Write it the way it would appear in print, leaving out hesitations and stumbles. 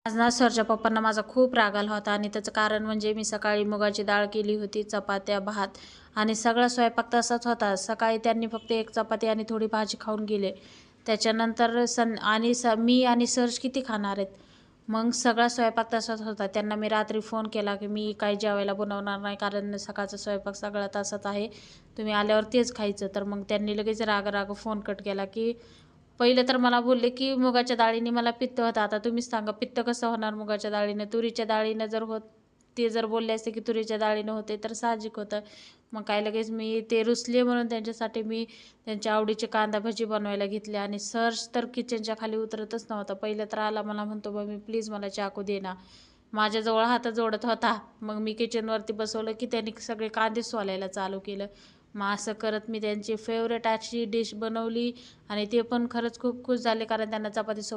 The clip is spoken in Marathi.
आज ना सरच्या पप्पांना माझा खूप राग आला होता आणि त्याचं कारण म्हणजे मी सकाळी मुगाची डाळ केली होती, चपात्या, भात आणि सगळा स्वयंपाक तसाच होता. सकाळी त्यांनी फक्त एक चपाती आणि थोडी भाजी खाऊन गेले. त्याच्यानंतर मी आणि सर्ज किती खाणार आहेत? मग सगळा स्वयंपाक तसाच होता. त्यांना मी रात्री फोन केला की मी काही जेवायला बनवणार नाही, कारण सकाळचा स्वयंपाक सगळा तसाच आहे. तुम्ही आल्यावर तेच खायचं. तर मग त्यांनी लगेच राग फोन कट केला की पहिलं तर मला बोलले, की मुगाच्या डाळीने मला पित्त होतं. आता तुम्हीच सांगा पित्त कसं होणार मुगाच्या डाळीनं? तुरीच्या डाळीनं जर ते जर बोलले असते, की तुरीच्या डाळीनं होते तर साहजिक होतं. मग काय लगेच मी ते रुसले म्हणून त्यांच्यासाठी मी त्यांच्या आवडीची कांदा भजी बनवायला घेतली आणि सर्ज तर किचनच्या खाली उतरतच नव्हता. पहिलं तर आला मला म्हणतो, "मम्मी प्लीज मला चाकू दे ना." माझ्याजवळ हात जोडत होता. मग मी किचनवरती बसवलं, की त्यांनी सगळे कांदे सोलायला चालू केलं. मग असं करत मी त्यांची फेवरेट अशी डिश बनवली आणि ते पण खरंच खूप खुश झाले, कारण त्यांना चपातीसोबत